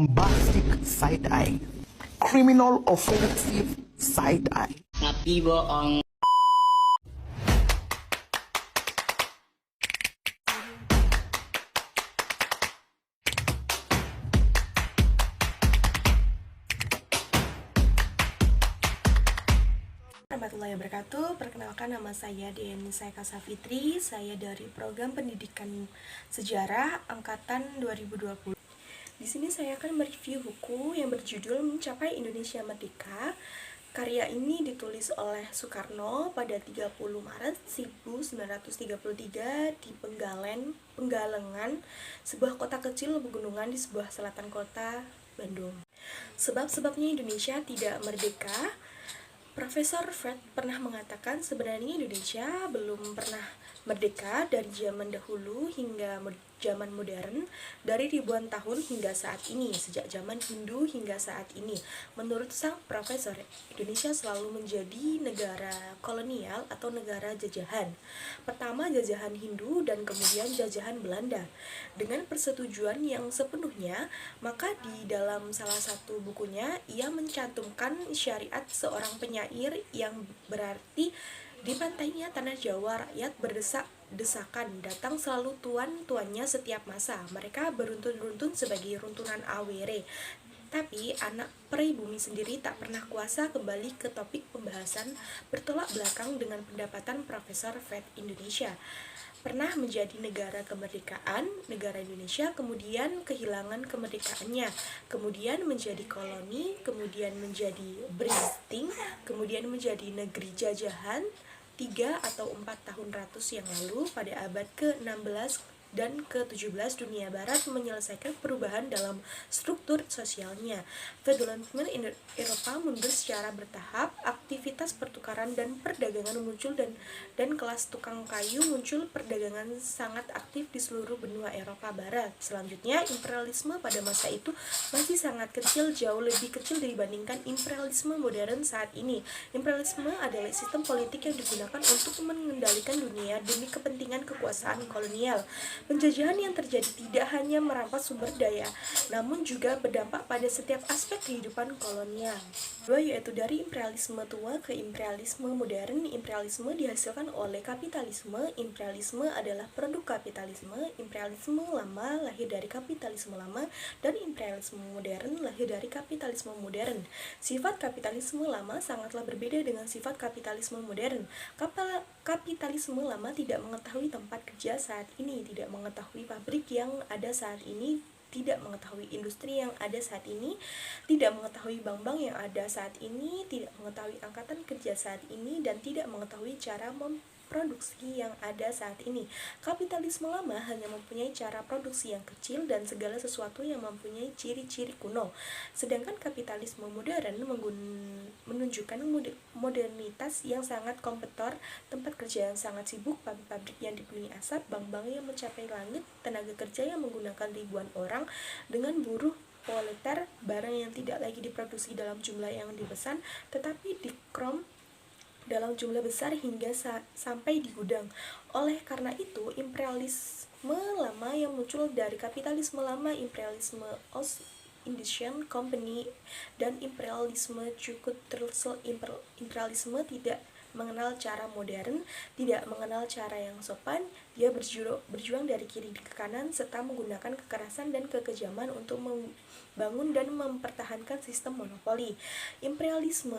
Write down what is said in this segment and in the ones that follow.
bombastic side-eye, criminal offensive side-eye. Napi bohong. Warahmatullahi wabarakatuh. Perkenalkan, nama saya Deni Saikasa Fitri. Saya dari Program Pendidikan Sejarah Angkatan 2020. Di sini saya akan mereview buku yang berjudul Mencapai Indonesia Merdeka. Karya ini ditulis oleh Soekarno pada 30 Maret 1933 di Penggalengan, sebuah kota kecil pegunungan di sebelah selatan kota Bandung. Sebab-sebabnya Indonesia tidak merdeka. Profesor Fred pernah mengatakan sebenarnya Indonesia belum pernah merdeka dari zaman dahulu hingga zaman modern, dari ribuan tahun hingga saat ini, sejak zaman Hindu hingga saat ini. Menurut sang profesor, Indonesia selalu menjadi negara kolonial atau negara jajahan. Pertama jajahan Hindu dan kemudian jajahan Belanda. Dengan persetujuan yang sepenuhnya, maka di dalam salah satu bukunya ia mencantumkan syariat seorang penyair yang berarti di pantainya tanah Jawa rakyat berdesak-desakan, datang selalu tuan-tuannya setiap masa. Mereka beruntun-runtun sebagai runtunan awere. Tapi anak pribumi sendiri tak pernah kuasa kembali ke topik pembahasan bertolak belakang dengan pendapatan Profesor Fred. Indonesia pernah menjadi negara kemerdekaan, negara Indonesia kemudian kehilangan kemerdekaannya, kemudian menjadi koloni, kemudian menjadi Bristing, kemudian menjadi negeri jajahan 3 atau 4 tahun ratus yang lalu. Pada abad ke-16 dan ke-17 dunia barat menyelesaikan perubahan dalam struktur sosialnya. Development Eropa mundur secara bertahap, aktivitas pertukaran dan perdagangan muncul dan kelas tukang kayu muncul, perdagangan sangat aktif di seluruh benua Eropa Barat. Selanjutnya, imperialisme pada masa itu masih sangat kecil, jauh lebih kecil dibandingkan imperialisme modern saat ini. Imperialisme adalah sistem politik yang digunakan untuk mengendalikan dunia demi kepentingan kekuasaan kolonial. Penjajahan yang terjadi tidak hanya merampas sumber daya, namun juga berdampak pada setiap aspek kehidupan kolonial. Dua, yaitu dari imperialisme tua ke imperialisme modern. Imperialisme dihasilkan oleh kapitalisme. Imperialisme adalah produk kapitalisme. Imperialisme lama lahir dari kapitalisme lama, dan imperialisme modern lahir dari kapitalisme modern. Sifat kapitalisme lama sangatlah berbeda dengan sifat kapitalisme modern. Kapitalisme lama tidak mengetahui tempat kerja saat ini, tidak mengetahui pabrik yang ada saat ini, tidak mengetahui industri yang ada saat ini, tidak mengetahui bank-bank yang ada saat ini, tidak mengetahui angkatan kerja saat ini, dan tidak mengetahui cara produksi yang ada saat ini. Kapitalisme lama hanya mempunyai cara produksi yang kecil dan segala sesuatu yang mempunyai ciri-ciri kuno. Sedangkan kapitalisme modern menunjukkan modernitas yang sangat kompetitor, tempat kerja yang sangat sibuk, pabrik-pabrik yang dipenuhi asap, bank-bank yang mencapai langit, tenaga kerja yang menggunakan ribuan orang dengan buruh proletar, barang yang tidak lagi diproduksi dalam jumlah yang dipesan, tetapi dikrom dalam jumlah besar hingga sampai di gudang. Oleh karena itu, imperialisme lama yang muncul dari kapitalisme lama, imperialisme Ost-Indischen Company, dan imperialisme Kulturelle imperialisme tidak mengenal cara modern, tidak mengenal cara yang sopan. Dia berjuang dari kiri ke kanan serta menggunakan kekerasan dan kekejaman untuk membangun dan mempertahankan sistem monopoli. Imperialisme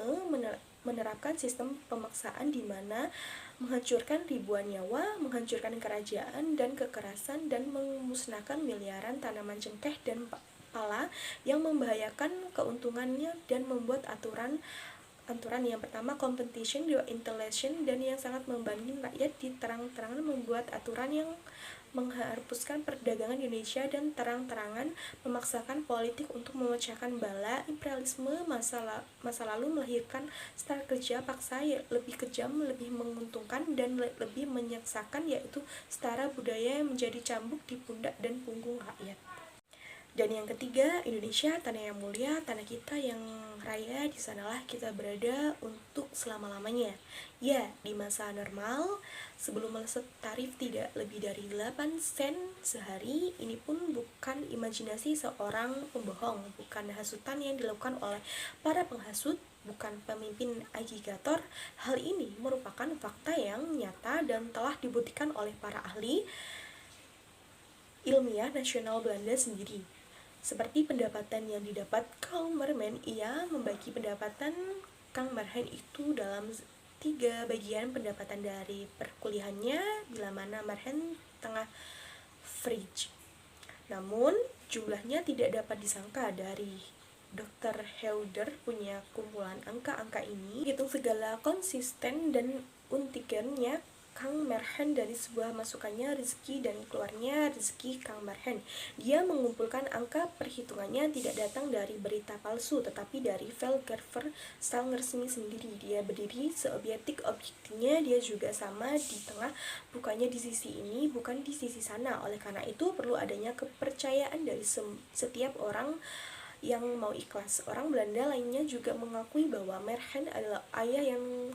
menerapkan sistem pemaksaan di mana menghancurkan ribuan nyawa, menghancurkan kerajaan dan kekerasan, dan memusnahkan miliaran tanaman cengkeh dan pala yang membahayakan keuntungannya, dan membuat aturan yang pertama competition, dua intellection, dan yang sangat membanding rakyat di terang-terangan membuat aturan yang menghapuskan perdagangan Indonesia dan terang-terangan memaksakan politik untuk memecahkan bala. Imperialisme masa lalu melahirkan style kerja paksa yang lebih kejam, lebih menguntungkan, dan lebih menyeksakan, yaitu setara budaya yang menjadi cambuk di pundak dan punggung rakyat. Dan yang ketiga, Indonesia, tanah yang mulia, tanah kita yang raya, di sanalah kita berada untuk selama-lamanya. Ya, di masa normal, sebelum melesat tarif tidak lebih dari 8 sen sehari, ini pun bukan imajinasi seorang pembohong, bukan hasutan yang dilakukan oleh para penghasut, bukan pemimpin agitator. Hal ini merupakan fakta yang nyata dan telah dibuktikan oleh para ahli ilmiah nasional Belanda sendiri. Seperti pendapatan yang didapat Karl Marx, ia membagi pendapatan Kang Marhen itu dalam 3 bagian: pendapatan dari perkuliahannya, bila mana Marhen tengah fridge. Namun, jumlahnya tidak dapat disangka. Dari Dr. Heuder punya kumpulan angka-angka ini, hitung segala konsisten dan untikannya Kang Marhen dari sebuah masukannya rezeki dan keluarnya rezeki Kang Marhen. Dia mengumpulkan angka perhitungannya tidak datang dari berita palsu, tetapi dari Velgerverstang resmi sendiri. Dia berdiri seobjektif-objektifnya, dia juga sama di tengah, bukannya di sisi ini, bukan di sisi sana. Oleh karena itu, perlu adanya kepercayaan dari setiap orang yang mau ikhlas. Orang Belanda lainnya juga mengakui bahwa Marhen adalah ayah yang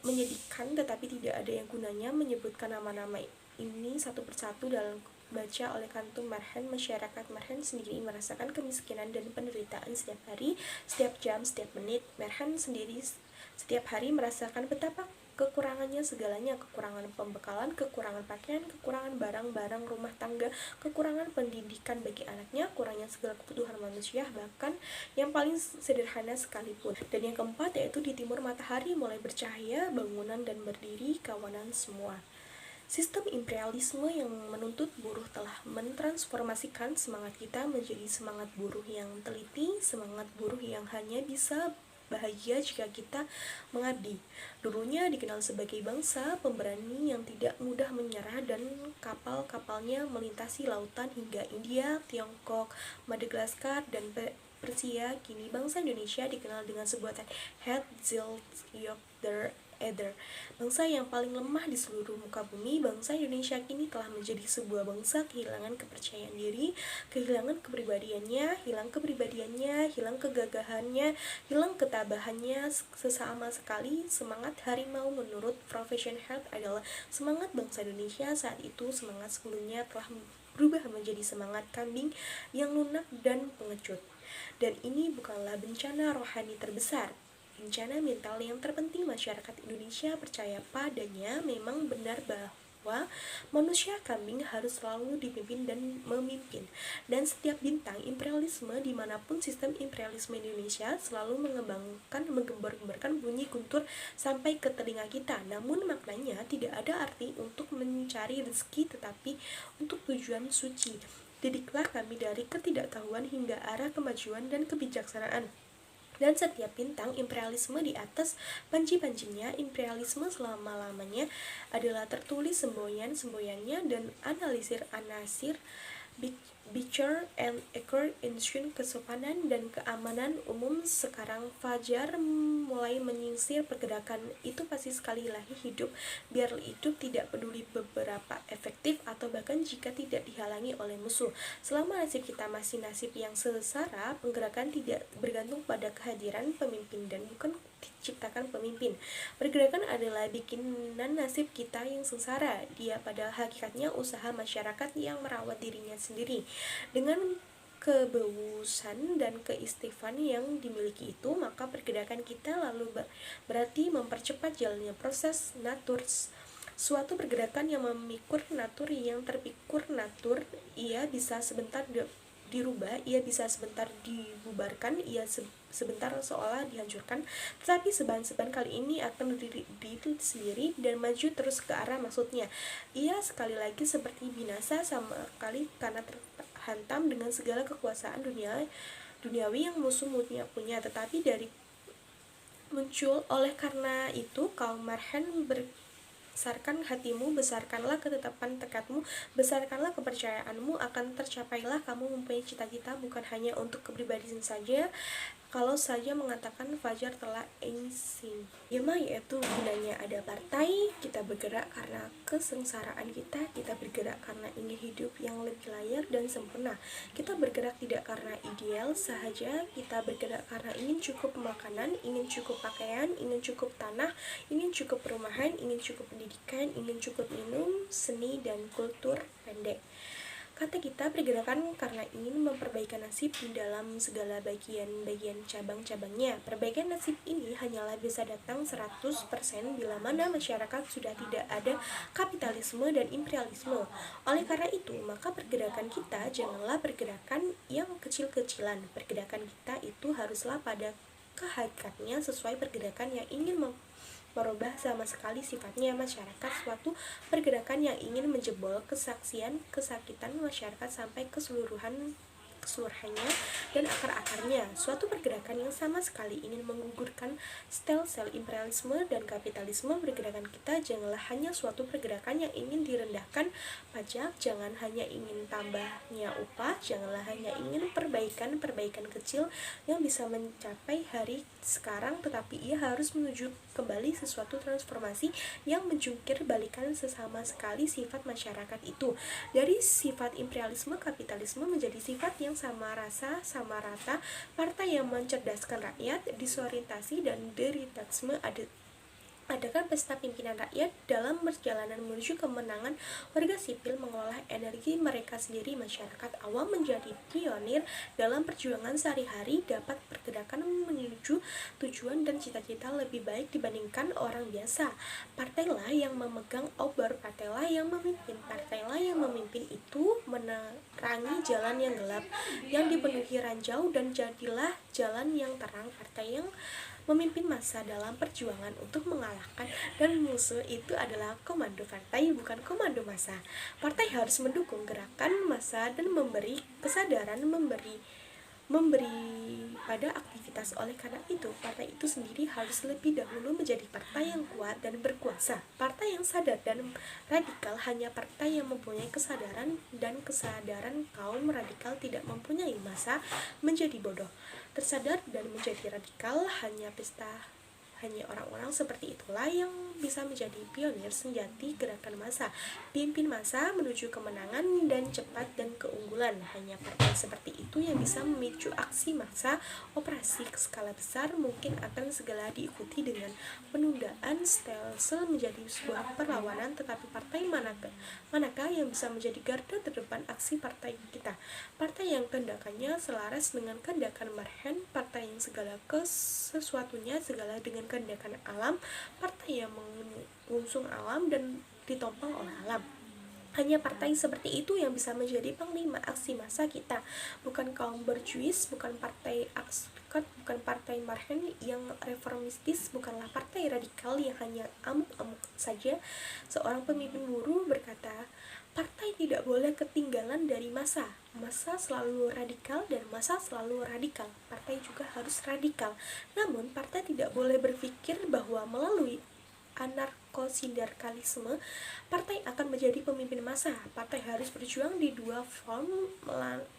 menyedihkan, tetapi tidak ada yang gunanya menyebutkan nama-nama ini satu persatu dalam baca oleh kantung Marhen. Masyarakat Marhen sendiri merasakan kemiskinan dan penderitaan setiap hari, setiap jam, setiap menit. Marhen sendiri setiap hari merasakan betapa kekurangannya segalanya: kekurangan pembekalan, kekurangan pakaian, kekurangan barang-barang rumah tangga, kekurangan pendidikan bagi anaknya, kurangnya segala kebutuhan manusia, bahkan yang paling sederhana sekalipun. Dan yang keempat, yaitu di timur matahari mulai bercahaya, bangunan dan berdiri kawanan semua. Sistem imperialisme yang menuntut buruh telah mentransformasikan semangat kita menjadi semangat buruh yang teliti, semangat buruh yang hanya bisa bahagia jika kita mengabdi. Dulunya dikenal sebagai bangsa pemberani yang tidak mudah menyerah dan kapal-kapalnya melintasi lautan hingga India, Tiongkok, Madagaskar, dan Persia. Kini bangsa Indonesia dikenal dengan sebutan Het zult yok der Eder, bangsa yang paling lemah di seluruh muka bumi. Bangsa Indonesia kini telah menjadi sebuah bangsa kehilangan kepercayaan diri, kehilangan kepribadiannya, hilang kegagahannya, hilang ketabahannya sesama sekali. Semangat harimau menurut Profession Health adalah semangat bangsa Indonesia saat itu. Semangat sebelumnya telah berubah menjadi semangat kambing yang lunak dan pengecut. Dan ini bukanlah bencana rohani terbesar, bencana mental yang terpenting. Masyarakat Indonesia percaya padanya. Memang benar bahwa manusia kambing harus selalu dipimpin dan memimpin. Dan setiap bintang imperialisme dimanapun sistem imperialisme Indonesia selalu menggembar-gembarkan bunyi guntur sampai ke telinga kita. Namun maknanya tidak ada arti untuk mencari rezeki, tetapi untuk tujuan suci. Didiklah kami dari ketidaktahuan hingga arah kemajuan dan kebijaksanaan. Dan setiap bintang imperialisme di atas panji-panjinya imperialisme selama-lamanya adalah tertulis semboyan-semboyannya dan anasir Bicar and Eker Insun kesopanan dan keamanan umum. Sekarang Fajar mulai menyingsir pergerakan itu pasti sekali lagi hidup. Biar hidup, tidak peduli beberapa efektif atau bahkan jika tidak dihalangi oleh musuh. Selama nasib kita masih nasib yang sengsara, penggerakan tidak bergantung pada kehadiran pemimpin dan bukan diciptakan pemimpin. Pergerakan adalah bikinan nasib kita yang sengsara. Dia pada hakikatnya usaha masyarakat yang merawat dirinya sendiri. Dengan kebewusan dan keistifan yang dimiliki itu, maka pergerakan kita lalu berarti mempercepat jalannya proses natur. Suatu pergerakan yang memikul natur, yang terpikul natur, ia bisa sebentar dirubah, ia bisa sebentar dibubarkan, ia sebentar seolah dihancurkan, tetapi seban-seban kali ini akan berdiri sendiri dan maju terus ke arah maksudnya. Ia sekali lagi seperti binasa sama kali karena terhantam dengan segala kekuasaan duniawi yang musuh punya, tetapi dari muncul. Oleh karena itu kaum Marhen besarkan hatimu, besarkanlah ketetapan tekadmu, besarkanlah kepercayaanmu, akan tercapailah kamu mempunyai cita-cita bukan hanya untuk kepribadian saja. Kalau saja mengatakan fajar telah insing. Yama yaitu gunanya ada partai, kita bergerak karena kesengsaraan kita bergerak karena ingin hidup yang lebih layak dan sempurna. Kita bergerak tidak karena ideal sahaja, kita bergerak karena ingin cukup makanan, ingin cukup pakaian, ingin cukup tanah, ingin cukup perumahan, ingin cukup pendidikan, ingin cukup minum, seni, dan kultur pendek. Kata kita pergerakan karena ingin memperbaiki nasib di dalam segala bagian-bagian cabang-cabangnya. Perbaikan nasib ini hanyalah bisa datang 100% bila mana masyarakat sudah tidak ada kapitalisme dan imperialisme. Oleh karena itu, maka pergerakan kita janganlah pergerakan yang kecil-kecilan. Pergerakan kita itu haruslah pada kehakikatnya sesuai pergerakan yang ingin merubah sama sekali sifatnya masyarakat, suatu pergerakan yang ingin menjebol kesakitan masyarakat sampai keseluruhannya dan akar-akarnya, suatu pergerakan yang sama sekali ingin menggugurkan sel-sel imperialisme dan kapitalisme. Pergerakan kita janganlah hanya suatu pergerakan yang ingin direndahkan pajak, jangan hanya ingin tambahnya upah, janganlah hanya ingin perbaikan kecil yang bisa mencapai hari sekarang, tetapi ia harus menuju kembali sesuatu transformasi yang menjungkir balikan sesama sekali sifat masyarakat itu dari sifat imperialisme kapitalisme menjadi sifat yang sama rasa, sama rata, partai yang mencerdaskan rakyat, disorientasi dan deritasme adakan pesta pimpinan rakyat dalam perjalanan menuju kemenangan. Warga sipil mengolah energi mereka sendiri, masyarakat awam menjadi pionir dalam perjuangan sehari-hari, dapat pergerakan menuju tujuan dan cita-cita lebih baik dibandingkan orang biasa. Partailah yang memegang obor, partailah yang memimpin, partailah yang memimpin itu menerangi jalan yang gelap yang dipenuhi ranjau dan jadilah jalan yang terang. Partai yang memimpin massa dalam perjuangan untuk mengalahkan dan musuh itu adalah komando partai, bukan komando massa. Partai harus mendukung gerakan massa dan memberi kesadaran, memberi pada aktivitas. Oleh karena itu, partai itu sendiri harus lebih dahulu menjadi partai yang kuat dan berkuasa. Partai yang sadar dan radikal hanya partai yang mempunyai kesadaran, dan kesadaran kaum radikal tidak mempunyai massa menjadi bodoh. Tersadar dan menjadi radikal hanya orang-orang seperti itulah yang bisa menjadi pionir sejati gerakan massa, pimpin massa menuju kemenangan dan cepat dan keunggulan. Hanya partai seperti itu yang bisa memicu aksi massa. Operasi skala besar mungkin akan segera diikuti dengan penundaan stelsel menjadi sebuah perlawanan, tetapi partai manakah yang bisa menjadi garda terdepan aksi partai kita? Partai yang kehendakannya selaras dengan kehendakan marhen, partai yang segala sesuatunya segala dengan kehendakan alam, partai yang mengusung alam dan ditopang oleh alam. Hanya partai seperti itu yang bisa menjadi panglima aksi massa kita, bukan kaum berjuis, bukan partai akskat, bukan partai marhen yang reformistis, bukanlah partai radikal yang hanya amuk-amuk saja. Seorang pemimpin buruh berkata, partai tidak boleh ketinggalan dari massa. Massa selalu radikal dan massa selalu radikal. Partai juga harus radikal. Namun partai tidak boleh berpikir bahwa melalui anarkosindikalisme partai akan menjadi pemimpin massa. Partai harus berjuang di dua front,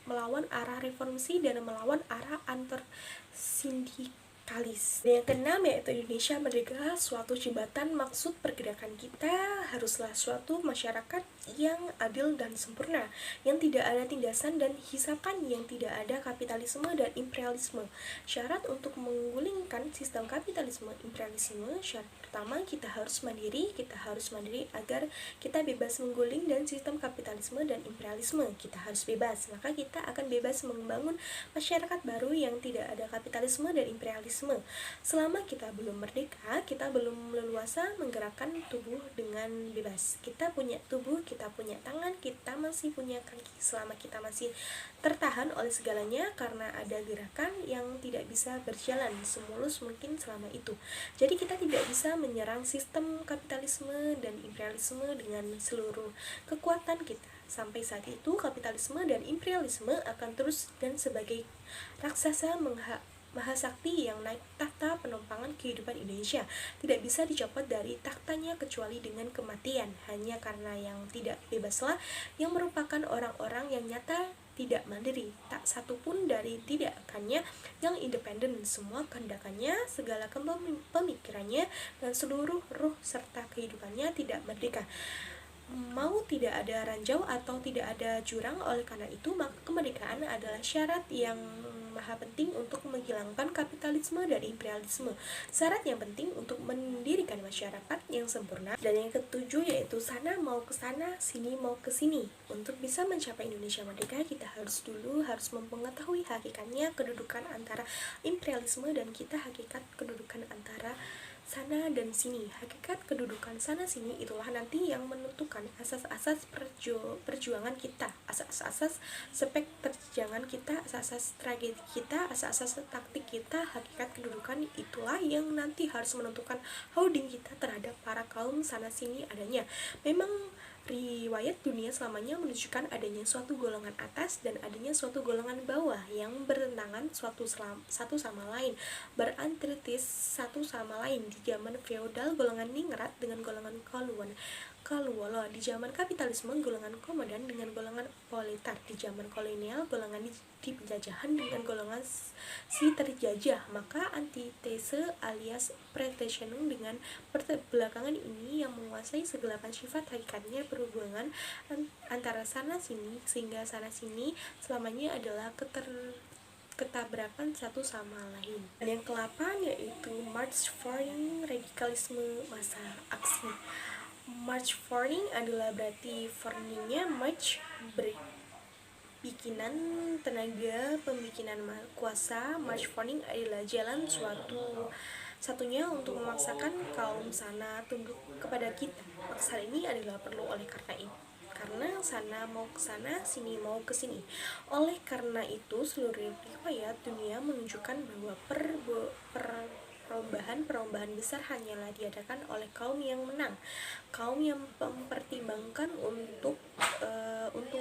melawan arah reformasi dan melawan arah antarsindikalis. Yang keenam yaitu Indonesia merdeka, suatu jembatan. Maksud pergerakan kita haruslah suatu masyarakat yang adil dan sempurna, yang tidak ada tindasan dan hisapan, yang tidak ada kapitalisme dan imperialisme. Syarat untuk menggulingkan sistem kapitalisme imperialisme, syarat pertama kita harus mandiri agar kita bebas mengguling dan sistem kapitalisme dan imperialisme. Kita harus bebas, maka kita akan bebas membangun masyarakat baru yang tidak ada kapitalisme dan imperialisme. Selama kita belum merdeka, kita belum leluasa menggerakkan tubuh dengan bebas. Kita punya tubuh, kita punya tangan, kita masih punya kaki. Selama kita masih tertahan oleh segalanya karena ada gerakan yang tidak bisa berjalan semulus mungkin selama itu. Jadi kita tidak bisa menyerang sistem kapitalisme dan imperialisme dengan seluruh kekuatan kita. Sampai saat itu kapitalisme dan imperialisme akan terus dan sebagai raksasa Mahasakti yang naik tahta penumpangan kehidupan Indonesia tidak bisa dicopot dari tahtanya kecuali dengan kematian. Hanya karena yang tidak bebaslah yang merupakan orang-orang yang nyata tidak mandiri, tak satu pun dari tindakannya yang independen. Semua kehendakannya, segala pemikirannya, dan seluruh ruh serta kehidupannya tidak merdeka. Mau tidak ada ranjau atau tidak ada jurang. Oleh karena itu, maka kemerdekaan adalah syarat yang maha penting untuk menghilangkan kapitalisme dari imperialisme, syarat yang penting untuk mendirikan masyarakat yang sempurna. Dan yang ketujuh yaitu sana mau ke sana, sini mau ke sini. Untuk bisa mencapai Indonesia merdeka, kita harus mengetahui hakikatnya kedudukan antara imperialisme dan kita hakikat kedudukan antara sana dan sini. Hakikat kedudukan sana sini itulah nanti yang menentukan asas-asas perjuangan kita, asas-asas spek perjuangan kita, asas-asas strategi kita, asas-asas taktik kita. Hakikat kedudukan itulah yang nanti harus menentukan holding kita terhadap para kaum sana sini adanya. Memang riwayat dunia selamanya menunjukkan adanya suatu golongan atas dan adanya suatu golongan bawah yang bertentangan satu sama lain, berantritis satu sama lain. Di zaman feodal, golongan ningrat dengan golongan kaluwolo. Di zaman kapitalisme, golongan komandan dengan golongan proletar. Di zaman kolonial, golongan di penjajahan dengan golongan si terjajah. Maka antitese alias pretensionum dengan belakangan ini yang menguasai segelapan sifat hakikatnya berhubungan antara sana sini, sehingga sana sini selamanya adalah ketabrakan satu sama lain. Dan yang ke-8 yaitu March Forming radikalisme masa aksi. March forming adalah berarti formingnya march bikinan tenaga, pembikinan kuasa. March forming adalah jalan satunya untuk memaksakan kaum sana tunduk kepada kita. Paksaan ini adalah perlu oleh karena sana mau ke sana, sini mau ke sini. Oleh karena itu, seluruh riwayat dunia menunjukkan bahwa perombahan besar hanyalah diadakan oleh kaum yang menang, kaum yang mempertimbangkan untung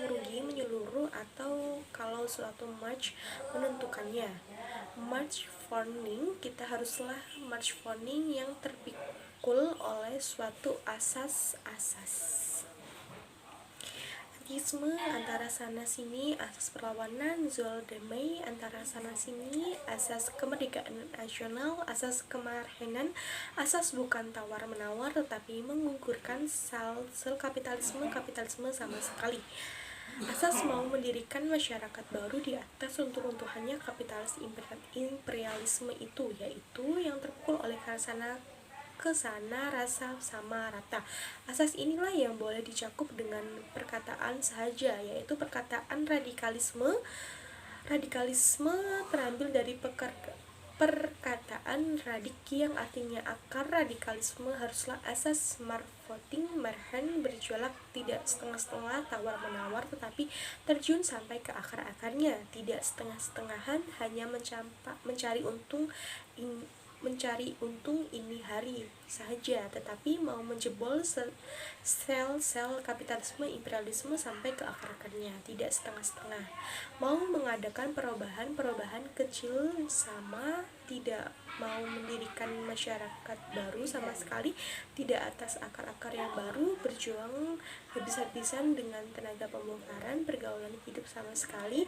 rugi menyeluruh, atau kalau suatu march menentukannya. March forming, kita haruslah march forming yang terpikul oleh suatu asas-asas. Anarkisme antara sana sini, asas perlawanan, Zoldemai antara sana sini, asas kemerdekaan nasional, asas kemarhenan, asas bukan tawar menawar tetapi menggugurkan sel kapitalisme sama sekali. Asas mau mendirikan masyarakat baru di atas runtuh-runtuhannya kapitalis imperialisme itu, yaitu yang terpukul oleh kesana rasa sama rata. Asas inilah yang boleh dicakup dengan perkataan saja, yaitu perkataan radikalisme. Radikalisme terambil dari perkataan radik yang artinya akar. Radikalisme haruslah asas marvoting marhen, berjualak tidak setengah-setengah tawar menawar tetapi terjun sampai ke akar-akarnya, tidak setengah-setengahan hanya mencari untung ini hari saja, tetapi mau menjebol sel-sel kapitalisme imperialisme sampai ke akar-akarnya, tidak setengah-setengah. Mau mengadakan perubahan kecil sama, tidak mau mendirikan masyarakat baru sama sekali, tidak atas akar-akar yang baru, berjuang habis-habisan dengan tenaga pembongkaran pergaulan hidup sama sekali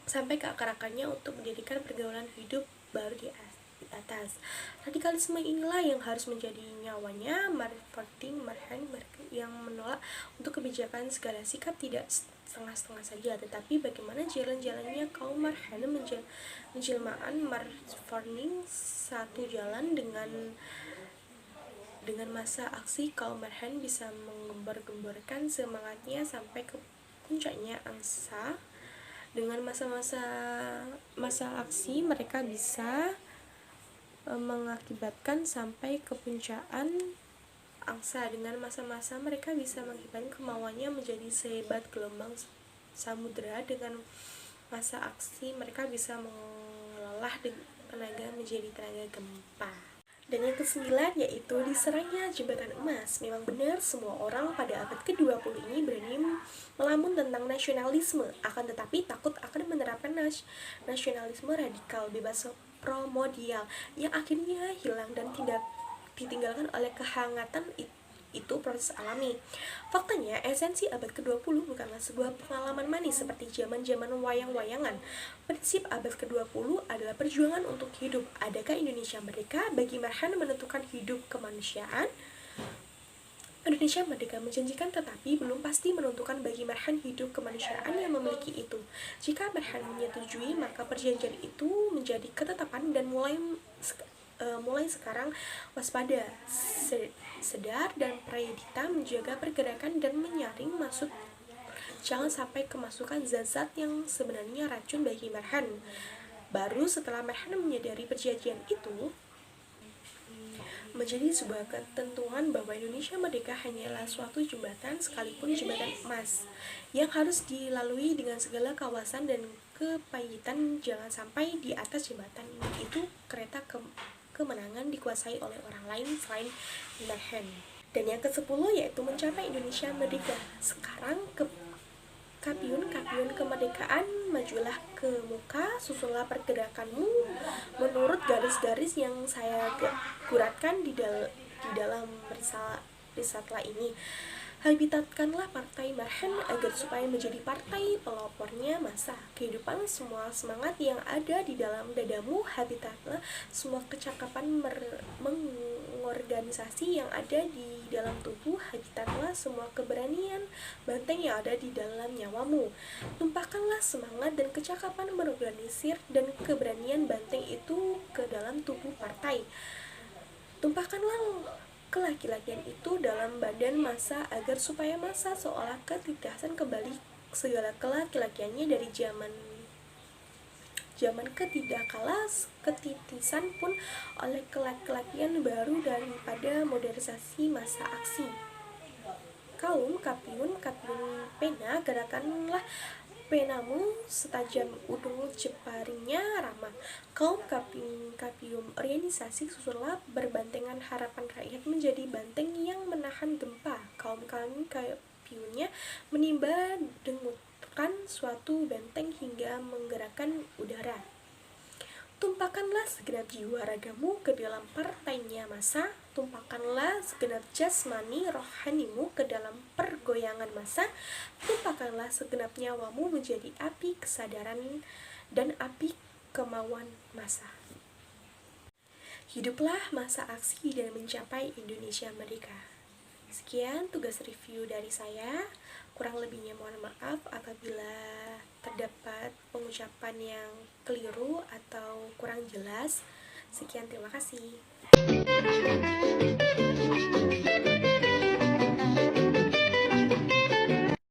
sampai ke akar-akarnya untuk mendirikan pergaulan hidup baru di atas. Radikalisme inilah yang harus menjadi nyawanya marketing marhen yang menolak untuk kebijakan segala sikap, tidak setengah-setengah saja, tetapi bagaimana jalan-jalannya kaum marhen menjelmaan marforning satu jalan dengan masa aksi kaum marhen bisa menggembar-gemborkan semangatnya sampai ke puncaknya angsa. Dengan masa aksi mereka bisa mengakibatkan sampai ke puncaan angsa. Dengan masa-masa mereka bisa mengakibatkan kemauannya menjadi sehebat gelombang samudera. Dengan masa aksi mereka bisa mengolah tenaga menjadi tenaga gempa. Dan yang ke-9 yaitu diserangnya jembatan emas. Memang benar semua orang pada abad ke-20 ini berani melamun tentang nasionalisme, akan tetapi takut akan menerapkan nasionalisme radikal, bebas primordial yang akhirnya hilang dan tidak ditinggalkan oleh kehangatan itu proses alami. Faktanya, esensi abad ke-20 bukanlah sebuah pengalaman manis seperti zaman-zaman wayang-wayangan. Prinsip abad ke-20 adalah perjuangan untuk hidup. Adakah Indonesia merdeka? Bagi Marhan menentukan hidup kemanusiaan. Indonesia merdeka menjanjikan tetapi belum pasti menentukan bagi Marhan hidup kemanusiaan yang memiliki itu. Jika Marhan menyetujui, maka perjanjian itu menjadi ketetapan dan mulai sekarang waspada, sedar dan prayedita menjaga pergerakan dan menyaring maksud jangan sampai kemasukan zat-zat yang sebenarnya racun bagi Marhan. Baru setelah Marhan menyadari perjanjian itu menjadi sebuah ketentuan bahwa Indonesia merdeka hanyalah suatu jembatan, sekalipun jembatan emas, yang harus dilalui dengan segala kawasan dan kepahitan. Jangan sampai di atas jembatan itu kereta kemenangan dikuasai oleh orang lain selain Marhan. Dan yang ke-10 yaitu mencapai Indonesia merdeka. Sekarang kapiun kemerdekaan, majulah ke muka, susulah pergerakanmu menurut garis-garis yang saya guratkan di dalam risalah ini. Habitatkanlah Partai Marhan agar supaya menjadi partai pelopornya masa. Kehidupan semua semangat yang ada di dalam dadamu. Habitatlah semua kecakapan mengorganisasi yang ada di dalam tubuh. Habitatlah semua keberanian banteng yang ada di dalam nyawamu. Tumpahkanlah semangat dan kecakapan mengorganisir dan keberanian banteng itu ke dalam tubuh partai. Tumpahkanlah kelaki-lakian itu dalam badan massa agar supaya massa seolah ketidaksan kembali segala kelaki-lakiannya dari zaman ketidakkala ketitisan pun oleh kelaki-lakian baru daripada modernisasi masa aksi. Kaum kapiun pena, gerakanlah penamu setajam udung jeparinya ramah. Kaum kapium organisasi, susunlah berbantengan harapan rakyat menjadi banteng yang menahan gempa. Kaum kapiunnya menimba dengutkan suatu benteng hingga menggerakkan udara. Tumpahkanlah segenap jiwa ragamu ke dalam partainya massa. Tumpahkanlah segenap jasmani rohanimu ke dalam pergoyangan massa. Tumpahkanlah segenap nyawamu menjadi api kesadaran dan api kemauan massa. Hiduplah masa aksi dan mencapai Indonesia merdeka. Sekian tugas review dari saya. Kurang lebihnya mohon maaf apabila terdapat pengucapan yang keliru atau kurang jelas. Sekian, terima kasih.